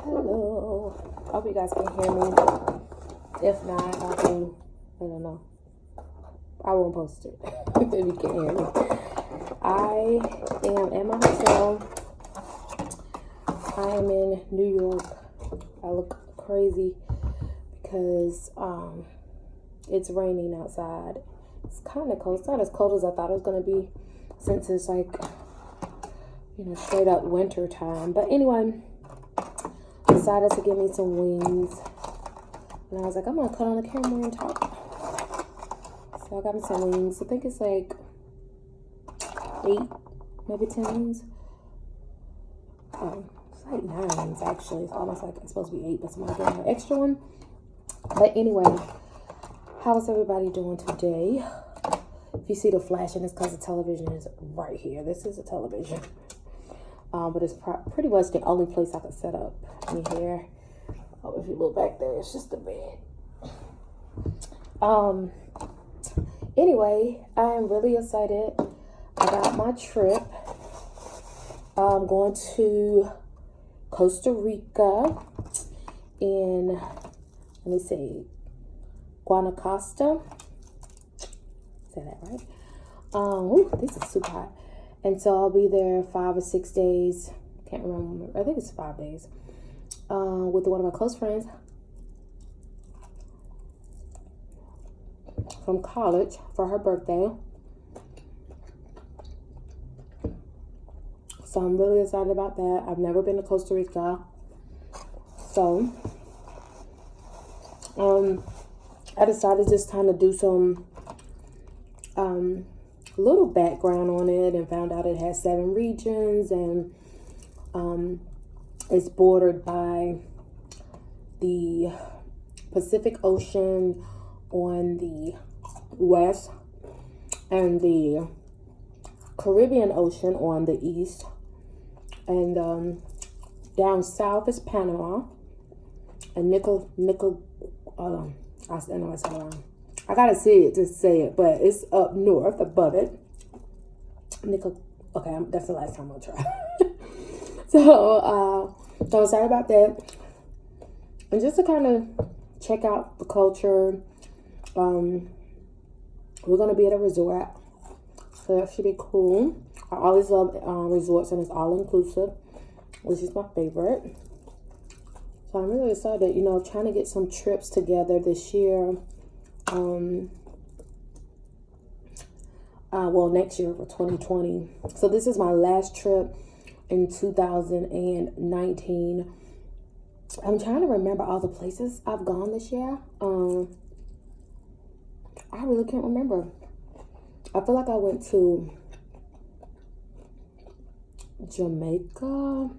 Hello. I hope you guys can hear me. If not, I don't know. I won't post it if you can't hear me. I am at my hotel. I am in New York. I look crazy because it's raining outside. It's kind of cold. It's not as cold as I thought it was going to be since it's like, straight up winter time. But anyway, decided to give me some wings. And I was like, I'm going to cut on the camera and talk. So I got me some wings. I think it's like 8, maybe 10 wings. It's like 9 wings actually. It's almost like it's supposed to be 8, but somebody gave me an extra one. But anyway, how is everybody doing today? If you see the flashing, it's because the television is right here. This is a television. But it's pretty much the only place I could set up in here. Oh, if you look back there, it's just a bed. Anyway, I am really excited about my trip. I'm going to Costa Rica in, let me see, Guanacaste. Say that right? This is super hot. And so I'll be there 5 or 6 days. Can't remember. I think it's 5 days. With one of my close friends from college for her birthday. So I'm really excited about that. I've never been to Costa Rica. So I decided just kind of do some little background on it and found out it has 7 regions and it's bordered by the Pacific Ocean on the west and the Caribbean Ocean on the east, and down south is Panama and I know it's wrong. I gotta see it to say it, but it's up north above it. Okay, that's the last time I'll try. So I'm excited about that. And just to kind of check out the culture. We're gonna be at a resort, so that should be cool. I always love resorts, and it's all inclusive, which is my favorite. So I'm really excited, trying to get some trips together this year. Well, next year for 2020. So this is my last trip in 2019. I'm trying to remember all the places I've gone this year. I really can't remember. I feel like I went to Jamaica,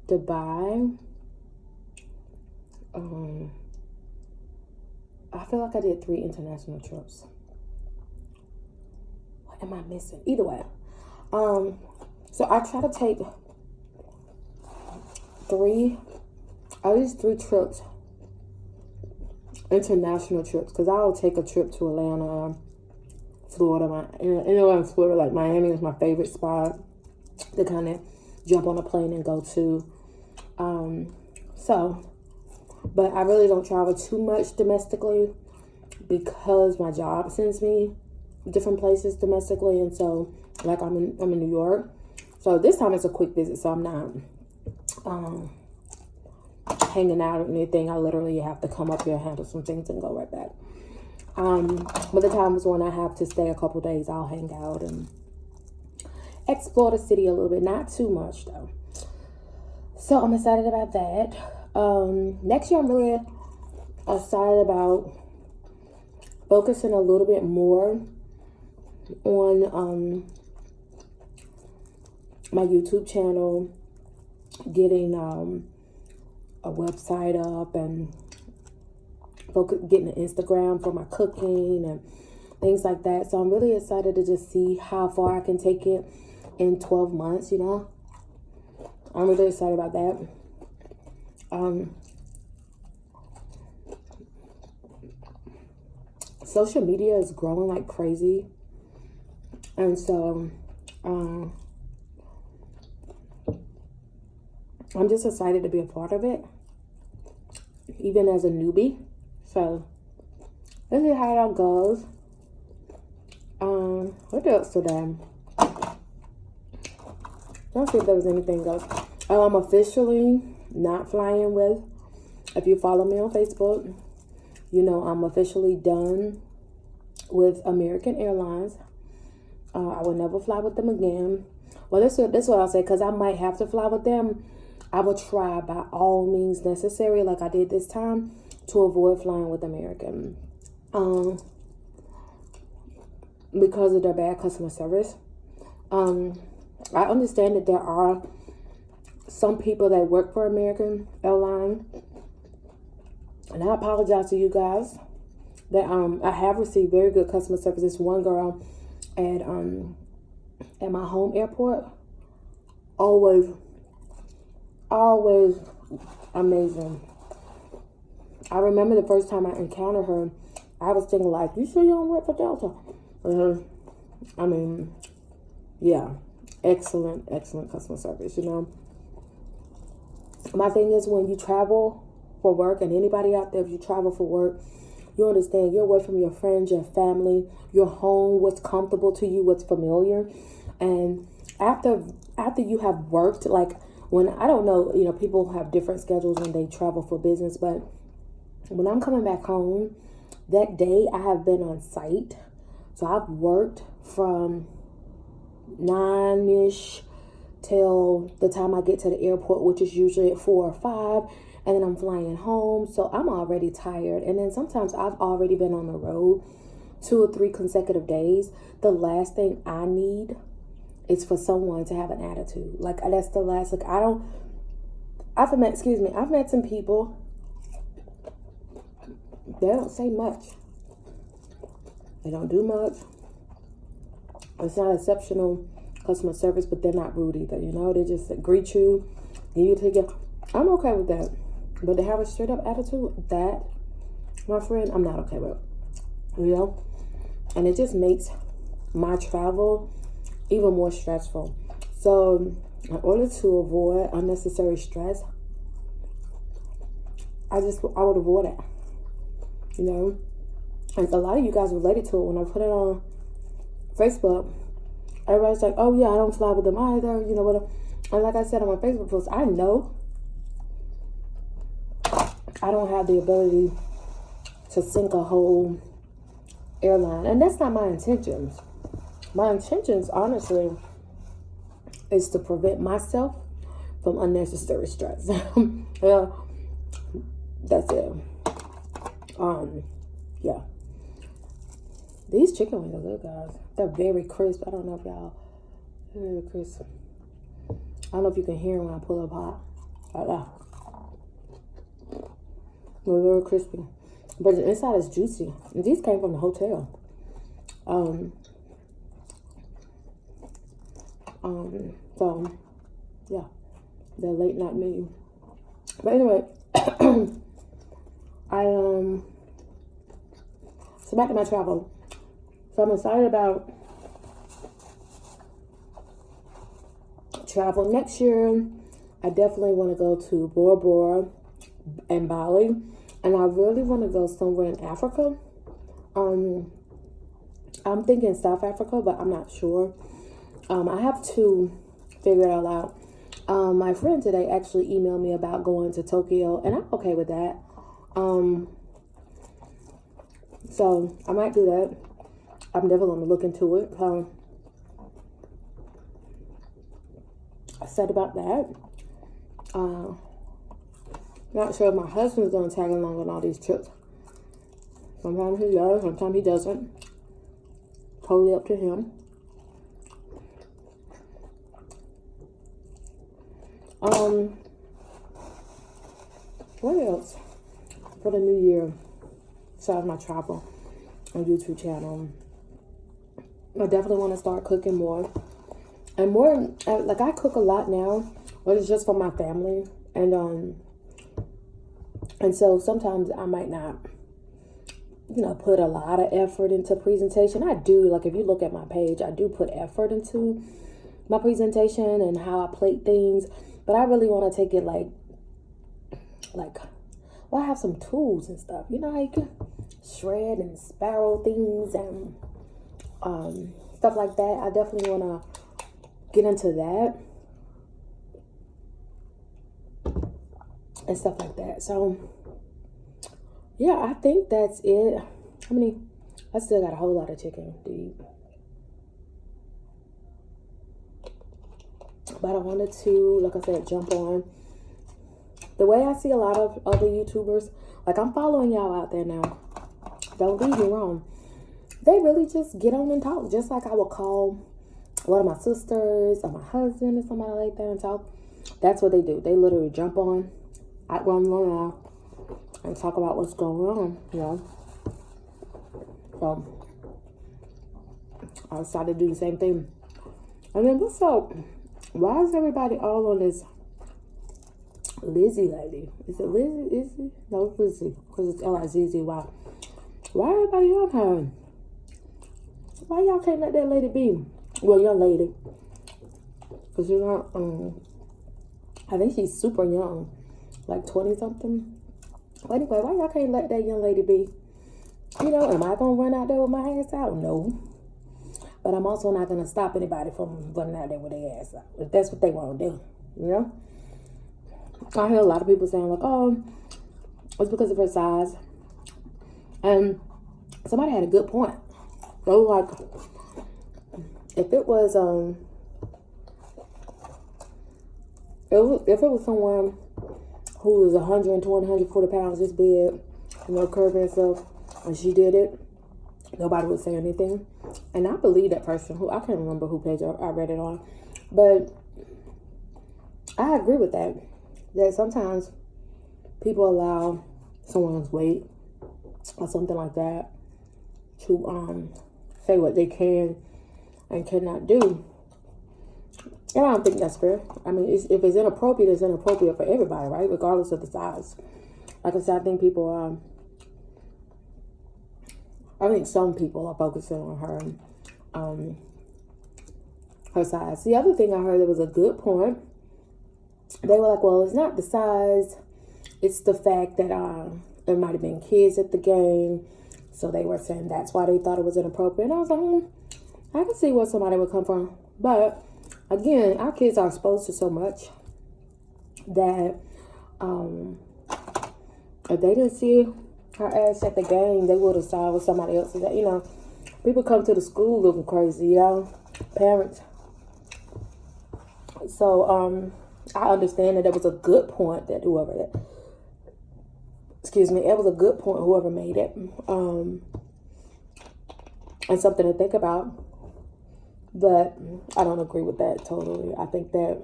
Dubai. I feel like I did 3 international trips. What am I missing? Either way. So I try to take at least 3 trips, international trips, because I'll take a trip to Atlanta, Florida. Anywhere in Florida, like Miami is my favorite spot to kind of jump on a plane and go to. But I really don't travel too much domestically because my job sends me different places domestically, and so like I'm in New York. So this time it's a quick visit, so I'm not hanging out or anything. I literally have to come up here, handle some things, and go right back. But the times when I have to stay a couple days, I'll hang out and explore the city a little bit. Not too much though. So I'm excited about that. Next year I'm really excited about focusing a little bit more on my YouTube channel, getting a website up and getting an Instagram for my cooking and things like that. So I'm really excited to just see how far I can take it in 12 months, I'm really excited about that. Social media is growing like crazy. And so I'm just excited to be a part of it, even as a newbie. So let's see how that goes. What else today? Let's see if there was anything else. I'm officially not flying with. If you follow me on Facebook, you know I'm officially done with American Airlines. I will never fly with them again. Well, this is what I'll say, because I might have to fly with them. I will try by all means necessary, like I did this time, to avoid flying with American. Because of their bad customer service. I understand that there are some people that work for American Airlines, and I apologize to you guys that I have received very good customer service. This one girl at my home airport, always amazing. I remember the first time I encountered her, I was thinking like, you sure you don't work for Delta? I mean, yeah, excellent customer service, you know. My thing is, when you travel for work, and anybody out there, if you travel for work, you understand you're away from your friends, your family, your home, what's comfortable to you, what's familiar. And after you have worked, like when, I don't know, you know, people have different schedules when they travel for business, but when I'm coming back home, that day I have been on site. So I've worked from 9-ish till the time I get to the airport, which is usually at 4 or 5. And then I'm flying home. So I'm already tired. And then sometimes I've already been on the road 2 or 3 consecutive days. The last thing I need is for someone to have an attitude. Like, that's the last, like, I've met some people, they don't say much. They don't do much. It's not exceptional customer service, but they're not rude either, you know? They just greet you, give you a ticket. I'm okay with that. But to have a straight up attitude, that, my friend, I'm not okay with. You know? And it just makes my travel even more stressful. So in order to avoid unnecessary stress, I would avoid it. You know? And a lot of you guys related to it when I put it on Facebook. Everybody's like, oh yeah, I don't fly with them either, you know what? And like I said on my Facebook post, I know I don't have the ability to sink a whole airline. And that's not my intentions. My intentions, honestly, is to prevent myself from unnecessary stress. Yeah, that's it. Yeah. These chicken wings are good, guys. They're very crisp. I don't know if y'all, very crisp. I don't know if you can hear when I pull up hot. Like that. They're very crispy. But the inside is juicy. And these came from the hotel. So, yeah. They're late night menu. But anyway, so back to my travel. So I'm excited about travel next year. I definitely want to go to Bora Bora and Bali, and I really want to go somewhere in Africa. I'm thinking South Africa, but I'm not sure. I have to figure it all out. My friend today actually emailed me about going to Tokyo, and I'm okay with that. So I might do that. I'm definitely going to look into it. I said about that. Not sure if my husband's going to tag along on all these trips. Sometimes he does, sometimes he doesn't. Totally up to him. What else for the new year? Besides my travel on YouTube channel, I definitely want to start cooking more. And more, like I cook a lot now, but it's just for my family. And so sometimes I might not, put a lot of effort into presentation. I do, like if you look at my page, I do put effort into my presentation and how I plate things. But I really want to take it like, well, I have some tools and stuff. You know how you can shred and spiral things and stuff like that. I definitely want to get into that and stuff like that. So yeah, I think that's it. How many? I still got a whole lot of chicken to eat. But I wanted to, like I said, jump on. The way I see a lot of other YouTubers, like I'm following y'all out there now. Don't get me wrong. They really just get on and talk. Just like I would call one of my sisters or my husband or somebody like that and talk. That's what they do. They literally jump on, out one now, and talk about what's going on, you know. So I decided to do the same thing. And then what's up? Why is everybody all on this Lizzie lady? Is it Lizzie? Izzy? No, it's Lizzie. Because it's Lizzy. Why everybody on her? Why y'all can't let that lady be? Well, young lady. Because you're not, I think she's super young. Like 20 something. Well, anyway, why y'all can't let that young lady be? You know, am I going to run out there with my ass out? No. But I'm also not going to stop anybody from running out there with their ass out. If that's what they want to do, you know? I hear a lot of people saying, like, oh, it's because of her size. And somebody had a good point. They were like, if it was, if it was someone who was 120, 140 pounds, this big, you know, curvy and stuff, and she did it, nobody would say anything. And I believe that person, who I can't remember who page I read it on, but I agree with that. That sometimes people allow someone's weight or something like that to say what they can and cannot do. And I don't think that's fair. I mean, if it's inappropriate, it's inappropriate for everybody, right? Regardless of the size. Like I said, I think people I think some people are focusing on her size. The other thing I heard that was a good point, they were like, well, it's not the size, it's the fact that there might have been kids at the game, so they were saying that's why they thought it was inappropriate. And I was like, I can see where somebody would come from. But again, our kids are exposed to so much that if they didn't see her ass at the game, they would have saw with somebody else. That, you know, people come to the school looking crazy, you know, parents. So I understand that it was a good point that whoever that, it was a good point whoever made it, and something to think about. But I don't agree with that totally. I think that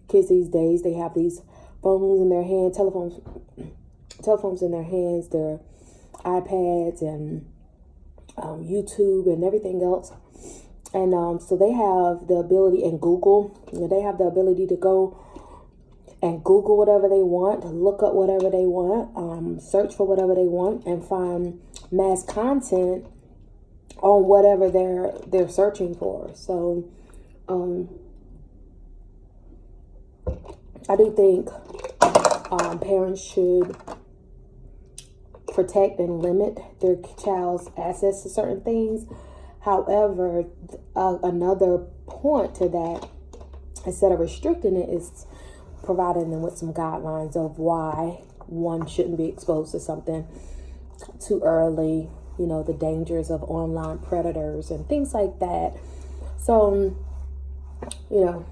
kids these days, they have these phones in their hand, telephones in their hands, their iPads and YouTube and everything else. And so they have the ability, and Google, you know, they have the ability to go and Google whatever they want, look up whatever they want, search for whatever they want, and find mass content on whatever they're searching for. So I do think parents should protect and limit their child's access to certain things. However, another point to that, instead of restricting it, is providing them with some guidelines of why one shouldn't be exposed to something too early, you know, the dangers of online predators and things like that. So, you know,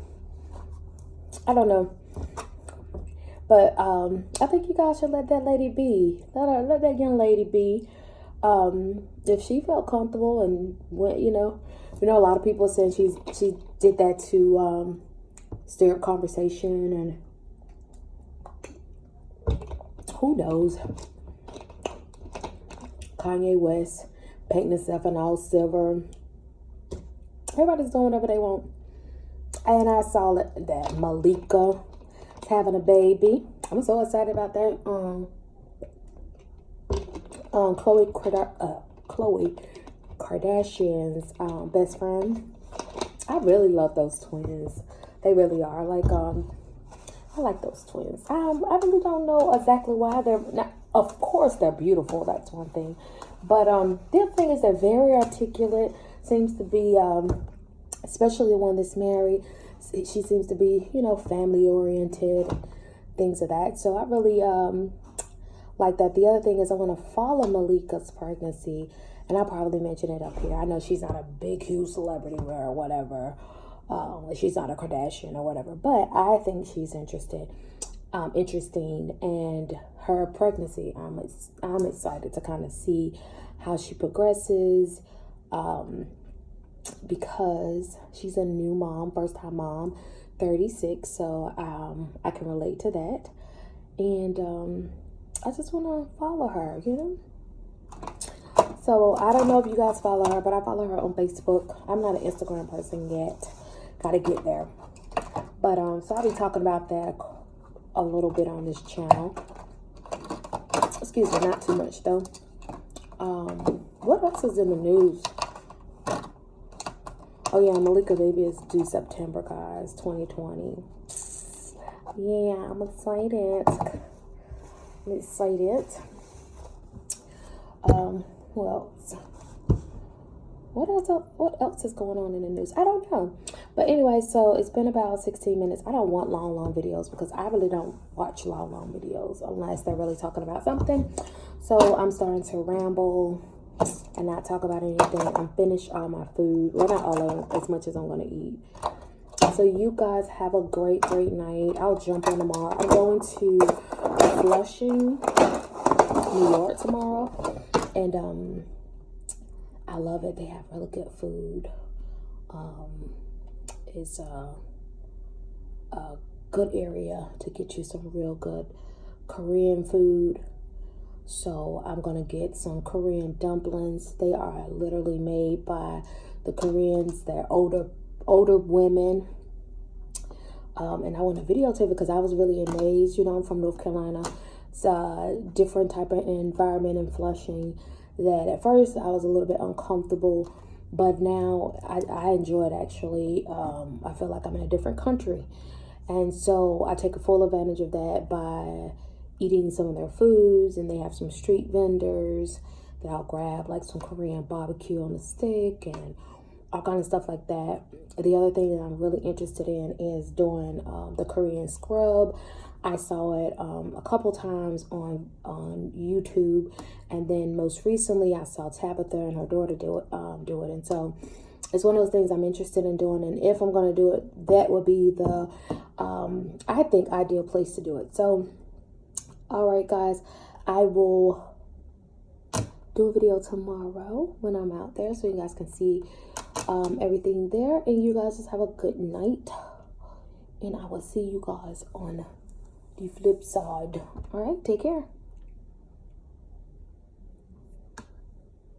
I don't know. But I think you guys should let that lady be. Let that young lady be. If she felt comfortable and went, you know, a lot of people saying she did that to stir up conversation, and who knows? Kanye West painting himself in all silver. Everybody's doing whatever they want. And I saw that Malika is having a baby. I'm so excited about that. Khloe Kardashian's best friend. I really love those twins. They really are. Like I like those twins. I really don't know exactly why they're not. Of course, they're beautiful. That's one thing. But the other thing is they're very articulate. Seems to be, especially the one that's married. She seems to be, you know, family oriented, things of that. So I really like that. The other thing is I'm going to follow Malika's pregnancy, and I'll probably mention it up here. I know she's not a big, huge celebrity or whatever. She's not a Kardashian or whatever, but I think she's interesting, and her pregnancy, I'm excited to kind of see how she progresses, because she's a new mom, first time mom, 36, so I can relate to that, and I just want to follow her, you know. So I don't know if you guys follow her, but I follow her on Facebook. I'm not an Instagram person yet. Gotta get there. But so I'll be talking about that a little bit on this channel. Excuse me, not too much though. What else is in the news? Oh yeah, Malika baby is due September, guys, 2020. Yeah, I'm excited. What else is going on in the news? I don't know. But anyway, so it's been about 16 minutes. I don't want long videos because I really don't watch long videos unless they're really talking about something. So I'm starting to ramble and not talk about anything. I'm finished all my food. Well, not all of it, as much as I'm going to eat. So you guys have a great night. I'll jump on tomorrow. I'm going to Flushing, New York tomorrow. And I love it. They have really good food. It's a good area to get you some real good Korean food. So I'm going to get some Korean dumplings. They are literally made by the Koreans. They're older women. And I want to videotape it because I was really amazed. You know, I'm from North Carolina. It's a different type of environment in Flushing that at first I was a little bit uncomfortable, but now I enjoy it actually. I feel like I'm in a different country. And so I take a full advantage of that by eating some of their foods, and they have some street vendors that I'll grab, like some Korean barbecue on the stick and all kind of stuff like that. The other thing that I'm really interested in is doing the Korean scrub. I saw it a couple times on YouTube, and then most recently I saw Tabitha and her daughter do it. And so it's one of those things I'm interested in doing, and if I'm going to do it, that would be the I think ideal place to do it. So all right guys, I will do a video tomorrow when I'm out there so you guys can see everything there, and you guys just have a good night, and I will see you guys on the flip side. All right, take care.